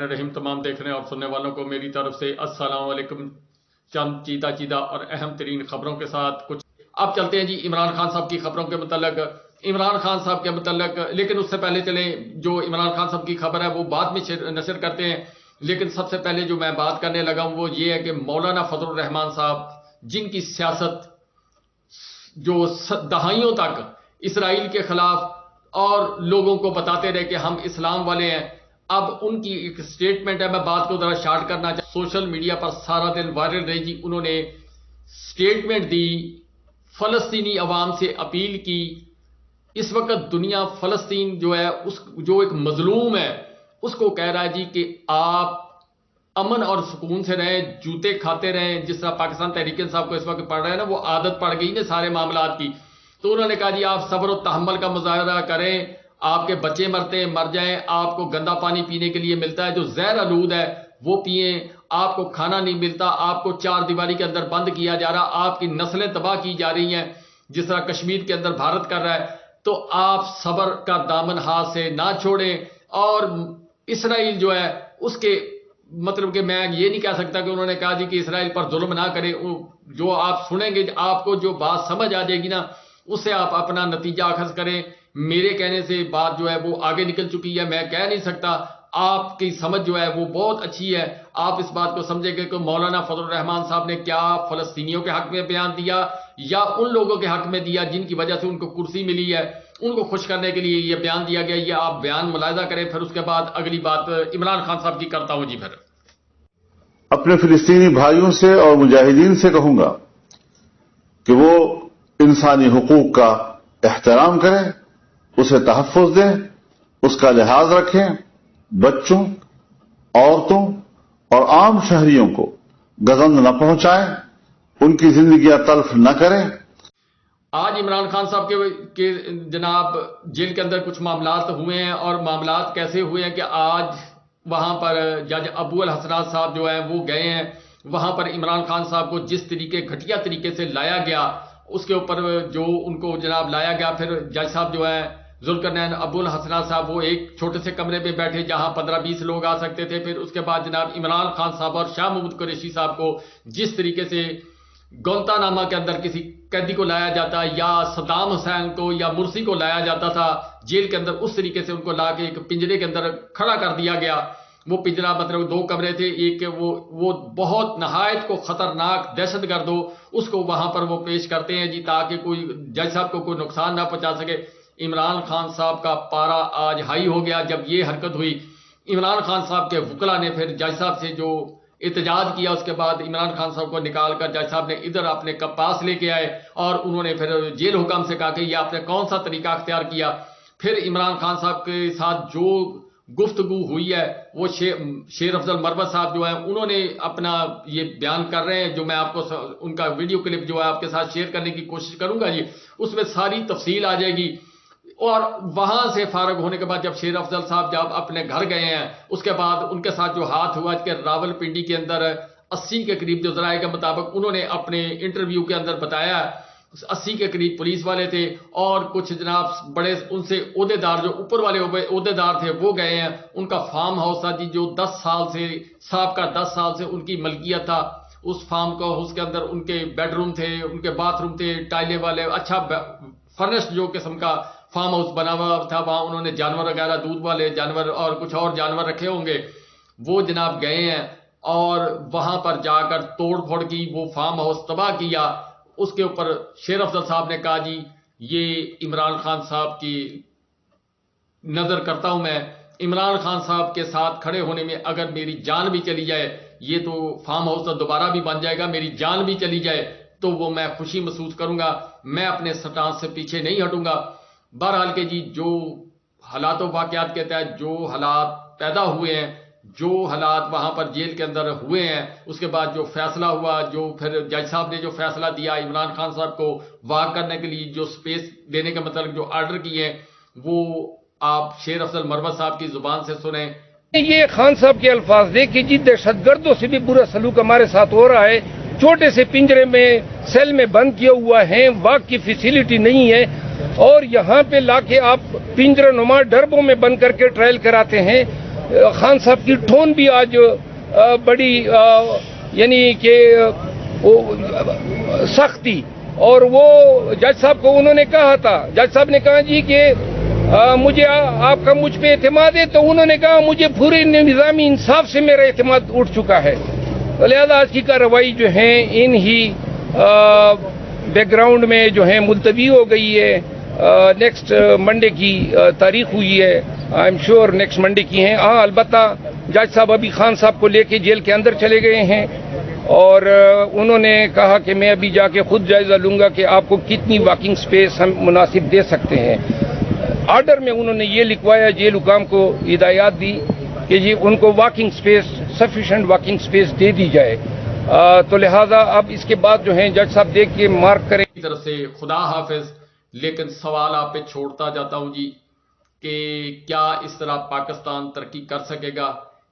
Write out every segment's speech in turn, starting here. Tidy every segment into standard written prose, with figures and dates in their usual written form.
الرحیم تمام دیکھنے اور سننے والوں کو میری طرف سے السلام علیکم۔ چند چیدہ اور اہم ترین خبروں کے ساتھ کچھ اب چلتے ہیں جی عمران خان صاحب کی خبروں کے متعلق۔ عمران خان صاحب کے متعلق لیکن اس سے پہلے چلیں جو عمران خان صاحب کی خبر ہے وہ بعد میں نشر کرتے ہیں، لیکن سب سے پہلے جو میں بات کرنے لگا ہوں وہ یہ ہے کہ مولانا فضل الرحمان صاحب جن کی سیاست جو دہائیوں تک اسرائیل کے خلاف اور لوگوں کو بتاتے رہے کہ ہم اسلام والے ہیں، اب ان کی ایک سٹیٹمنٹ ہے، میں بات کو ذرا شارٹ کرنا چاہتا ہوں، سوشل میڈیا پر سارا دن وائرل رہی جی، انہوں نے سٹیٹمنٹ دی، فلسطینی عوام سے اپیل کی۔ اس وقت دنیا فلسطین جو ہے جو ایک مظلوم ہے اس کو کہہ رہا ہے جی کہ آپ امن اور سکون سے رہیں، جوتے کھاتے رہیں، جس طرح پاکستان تحریک انصاف کو اس وقت پڑھ رہے ہیں نا، وہ عادت پڑ گئی نا سارے معاملات کی۔ تو انہوں نے کہا جی آپ صبر و تحمل کا مظاہرہ کریں، آپ کے بچے مرتے ہیں مر جائیں، آپ کو گندا پانی پینے کے لیے ملتا ہے جو زہر آلود ہے وہ پئیں، آپ کو کھانا نہیں ملتا، آپ کو چار دیواری کے اندر بند کیا جا رہا، آپ کی نسلیں تباہ کی جا رہی ہیں جس طرح کشمیر کے اندر بھارت کر رہا ہے، تو آپ صبر کا دامن ہاتھ سے نہ چھوڑیں۔ اور اسرائیل جو ہے اس کے مطلب کہ میں یہ نہیں کہہ سکتا کہ انہوں نے کہا جی کہ اسرائیل پر ظلم نہ کرے، جو آپ سنیں گے آپ کو جو بات سمجھ آ جائے گی نا اس سے آپ اپنا نتیجہ اخذ کریں۔ میرے کہنے سے بات جو ہے وہ آگے نکل چکی ہے، میں کہہ نہیں سکتا، آپ کی سمجھ جو ہے وہ بہت اچھی ہے، آپ اس بات کو سمجھیں گے کہ مولانا فضل الرحمان صاحب نے کیا فلسطینیوں کے حق میں بیان دیا یا ان لوگوں کے حق میں دیا جن کی وجہ سے ان کو کرسی ملی ہے، ان کو خوش کرنے کے لیے یہ بیان دیا گیا، یہ آپ بیان ملاحظہ کریں۔ پھر اس کے بعد اگلی بات عمران خان صاحب کی کرتا ہوں جی۔ پھر اپنے فلسطینی بھائیوں سے اور مجاہدین سے کہوں گا کہ وہ انسانی حقوق کا احترام کریں، اسے تحفظ دیں، اس کا لحاظ رکھیں، بچوں، عورتوں اور عام شہریوں کو گزند نہ پہنچائیں، ان کی زندگیاں تلف نہ کریں۔ آج عمران خان صاحب کے جناب جیل کے اندر کچھ معاملات ہوئے ہیں، اور معاملات کیسے ہوئے ہیں کہ آج وہاں پر جج ابو الحسنات صاحب جو ہیں وہ گئے ہیں، وہاں پر عمران خان صاحب کو جس گھٹیا طریقے سے لایا گیا اس کے اوپر جو ان کو جناب لایا گیا، پھر جج صاحب جو ہیں ذوالقرنین ابو الحسنات صاحب وہ ایک چھوٹے سے کمرے میں بیٹھے جہاں 15-20 لوگ آ سکتے تھے، پھر اس کے بعد جناب عمران خان صاحب اور شاہ محمود قریشی صاحب کو جس طریقے سے گونتانامہ کے اندر کسی قیدی کو لایا جاتا یا صدام حسین کو یا مرسی کو لایا جاتا تھا جیل کے اندر، اس طریقے سے ان کو لا کے ایک پنجرے کے اندر کھڑا کر دیا گیا۔ وہ پنجرا مطلب 2 کمرے تھے، ایک وہ بہت نہایت کو خطرناک دہشت گرد ہو اس کو وہاں پر وہ پیش کرتے ہیں جی تاکہ کوئی جج صاحب کو کوئی نقصان نہ پہنچا سکے۔ عمران خان صاحب کا پارا آج ہائی ہو گیا جب یہ حرکت ہوئی۔ عمران خان صاحب کے وکلا نے پھر جج صاحب سے جو احتجاج کیا، اس کے بعد عمران خان صاحب کو نکال کر جج صاحب نے ادھر اپنے پاس لے کے آئے اور انہوں نے پھر جیل حکام سے کہا کہ یہ آپ نے کون سا طریقہ اختیار کیا۔ پھر عمران خان صاحب کے ساتھ جو گفتگو ہوئی ہے وہ شیر افضل مروت صاحب جو ہیں انہوں نے اپنا یہ بیان کر رہے ہیں، جو میں آپ کو ان کا ویڈیو کلپ جو ہے آپ کے ساتھ شیئر کرنے کی کوشش کروں گا جی، اس میں ساری تفصیل آ جائے گی۔ اور وہاں سے فارغ ہونے کے بعد جب شیر افضل صاحب جب اپنے گھر گئے ہیں اس کے بعد ان کے ساتھ جو ہاتھ ہوا کہ راول پنڈی کے اندر 80 کے قریب جو ذرائع کے مطابق انہوں نے اپنے انٹرویو کے اندر بتایا 80 کے قریب پولیس والے تھے اور کچھ جناب بڑے ان سے عہدیدار جو اوپر والے عہدیدار تھے وہ گئے ہیں، ان کا فارم ہاؤس تھا جی جو 10 سال سے سابقہ 10 سال سے ان کی ملکیت تھا، اس فارم کو اس کے اندر ان کے بیڈ روم تھے، ان کے باتھ روم تھے، ٹائلیں والے اچھا فرنسڈ جو قسم کا فارم ہاؤس بنا ہوا تھا، وہاں انہوں نے جانور وغیرہ دودھ والے جانور اور کچھ اور جانور رکھے ہوں گے، وہ جناب گئے ہیں اور وہاں پر جا کر توڑ پھوڑ کی، وہ فارم ہاؤس تباہ کیا۔ اس کے اوپر شیر افضل صاحب نے کہا جی یہ عمران خان صاحب کی نظر کرتا ہوں میں، عمران خان صاحب کے ساتھ کھڑے ہونے میں اگر میری جان بھی چلی جائے، یہ تو فارم ہاؤس تو دوبارہ بھی بن جائے گا، میری جان بھی چلی جائے تو وہ میں خوشی محسوس کروں گا، میں اپنے سٹانس سے پیچھے نہیں ہٹوں گا۔ بہرحال کہ جی جو حالات و واقعات کے تحت جو حالات پیدا ہوئے ہیں، جو حالات وہاں پر جیل کے اندر ہوئے ہیں، اس کے بعد جو فیصلہ ہوا، جو پھر جج صاحب نے جو فیصلہ دیا عمران خان صاحب کو واک کرنے کے لیے جو سپیس دینے کا مطلب جو آرڈر کیے وہ آپ شیر افضل مروت صاحب کی زبان سے سنیں۔ یہ خان صاحب کے الفاظ دے کہ جی دہشت گردوں سے بھی برا سلوک ہمارے ساتھ ہو رہا ہے، چھوٹے سے پنجرے میں سیل میں بند کیا ہوا ہے، واک کی فیسیلٹی نہیں ہے اور یہاں پہ لا کے آپ پنجرہ نما ڈربوں میں بند کر کے ٹرائل کراتے ہیں۔ خان صاحب کی ٹون بھی آج بڑی یعنی کہ سخت تھی، اور وہ جج صاحب کو انہوں نے کہا تھا، جج صاحب نے کہا جی کہ مجھے آپ کا مجھ پہ اعتماد ہے، تو انہوں نے کہا مجھے پورے نظامی انصاف سے میرا اعتماد اٹھ چکا ہے. تو لہذا آج کی کارروائی جو ہیں ان ہی بیک گراؤنڈ میں جو ہے ملتوی ہو گئی ہے. نیکسٹ منڈے کی تاریخ ہوئی ہے، I am sure next Monday کی ہیں. ہاں البتہ جج صاحب ابھی خان صاحب کو لے کے جیل کے اندر چلے گئے ہیں، اور انہوں نے کہا کہ میں ابھی جا کے خود جائزہ لوں گا کہ آپ کو کتنی واکنگ سپیس ہم مناسب دے سکتے ہیں. آرڈر میں انہوں نے یہ لکھوایا، جیل حکام کو ہدایات دی کہ جی ان کو walking space, sufficient walking space دے دی جائے. تو لہذا اب اس کے بعد جو ہیں جج صاحب دیکھ کے مارک کریں. طرف سے خدا حافظ. لیکن سوال آپ پہ چھوڑتا جاتا ہوں جی کہ کیا اس طرح پاکستان ترقی کر سکے گا؟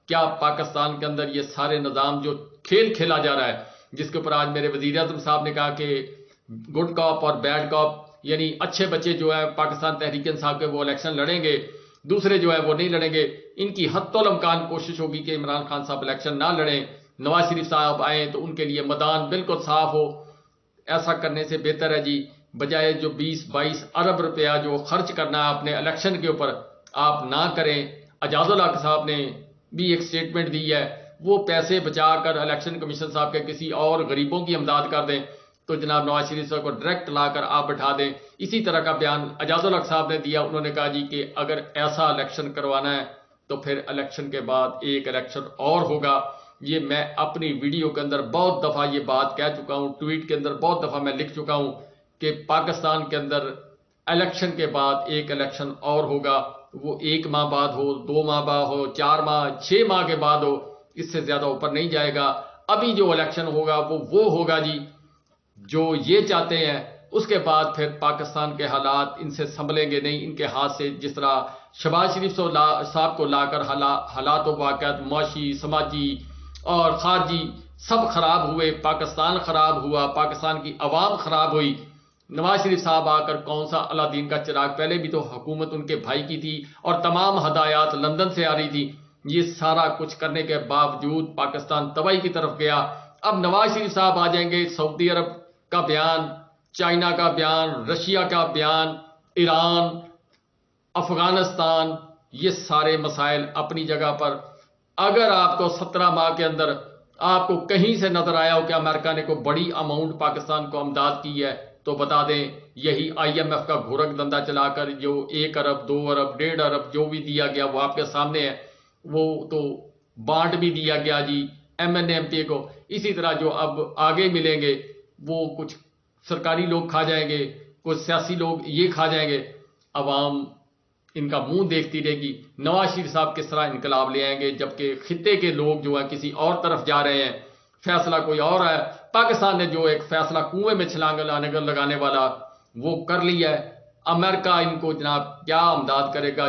کیا پاکستان کے اندر یہ سارے نظام جو کھیل کھیلا جا رہا ہے، جس کے اوپر آج میرے وزیر اعظم صاحب نے کہا کہ گڈ کاپ اور بیڈ کاپ، یعنی اچھے بچے جو ہے پاکستان تحریک انصاف کے وہ الیکشن لڑیں گے، دوسرے جو ہے وہ نہیں لڑیں گے. ان کی حتی الامکان کوشش ہوگی کہ عمران خان صاحب الیکشن نہ لڑیں، نواز شریف صاحب آئیں تو ان کے لیے میدان بالکل صاف ہو. ایسا کرنے سے بہتر ہے جی بجائے جو 20-22 ارب روپیہ جو خرچ کرنا ہے اپنے الیکشن کے اوپر، آپ نہ کریں. اعجاز الحق صاحب نے بھی ایک سٹیٹمنٹ دی ہے، وہ پیسے بچا کر الیکشن کمیشن صاحب کے کسی اور غریبوں کی امداد کر دیں، تو جناب نواز شریف صاحب کو ڈائریکٹ لا کر آپ بٹھا دیں. اسی طرح کا بیان اعجاز الحق صاحب نے دیا. انہوں نے کہا جی کہ اگر ایسا الیکشن کروانا ہے تو پھر الیکشن کے بعد ایک الیکشن اور ہوگا. یہ میں اپنی ویڈیو کے اندر بہت دفعہ یہ بات کہہ چکا ہوں، ٹویٹ کے اندر بہت دفعہ میں لکھ چکا ہوں کہ پاکستان کے اندر الیکشن کے بعد ایک الیکشن اور ہوگا. وہ 1 ماہ بعد ہو، 2 ماہ بعد ہو، 4 ماہ، 6 ماہ کے بعد ہو، اس سے زیادہ اوپر نہیں جائے گا. ابھی جو الیکشن ہوگا وہ ہوگا جی جو یہ چاہتے ہیں. اس کے بعد پھر پاکستان کے حالات ان سے سنبھلیں گے نہیں، ان کے ہاتھ سے. جس طرح شہباز شریف صاحب کو لا کر حالات و واقعات معاشی، سماجی اور خارجی سب خراب ہوئے، پاکستان خراب ہوا، پاکستان کی عوام خراب ہوئی. نواز شریف صاحب آ کر کون سا الادین کا چراغ، پہلے بھی تو حکومت ان کے بھائی کی تھی اور تمام ہدایات لندن سے آ رہی تھی. یہ سارا کچھ کرنے کے باوجود پاکستان تباہی کی طرف گیا. اب نواز شریف صاحب آ جائیں گے، سعودی عرب کا بیان، چائنا کا بیان، رشیا کا بیان، ایران، افغانستان، یہ سارے مسائل اپنی جگہ پر. اگر آپ کو 17 ماہ کے اندر آپ کو کہیں سے نظر آیا ہو کہ امریکہ نے کوئی بڑی اماؤنٹ پاکستان کو امداد کی ہے تو بتا دیں یہی IMF کا گھورک دندہ چلا کر جو 1 ارب 2 ارب 1.5 ارب جو بھی دیا گیا وہ آپ کے سامنے ہے. وہ تو بانڈ بھی دیا گیا جی MNMPA کو. اسی طرح جو اب آگے ملیں گے وہ کچھ سرکاری لوگ کھا جائیں گے، کچھ سیاسی لوگ یہ کھا جائیں گے. عوام ان کا منہ دیکھتی رہے گی. نواز شریف صاحب کس طرح انقلاب لے آئیں گے جبکہ خطے کے لوگ جو ہیں کسی اور طرف جا رہے ہیں، فیصلہ کوئی اور ہے. پاکستان نے جو ایک فیصلہ کنویں میں چھلانگ لگانے والا وہ کر لیا ہے. امریکہ ان کو جناب کیا امداد کرے گا؟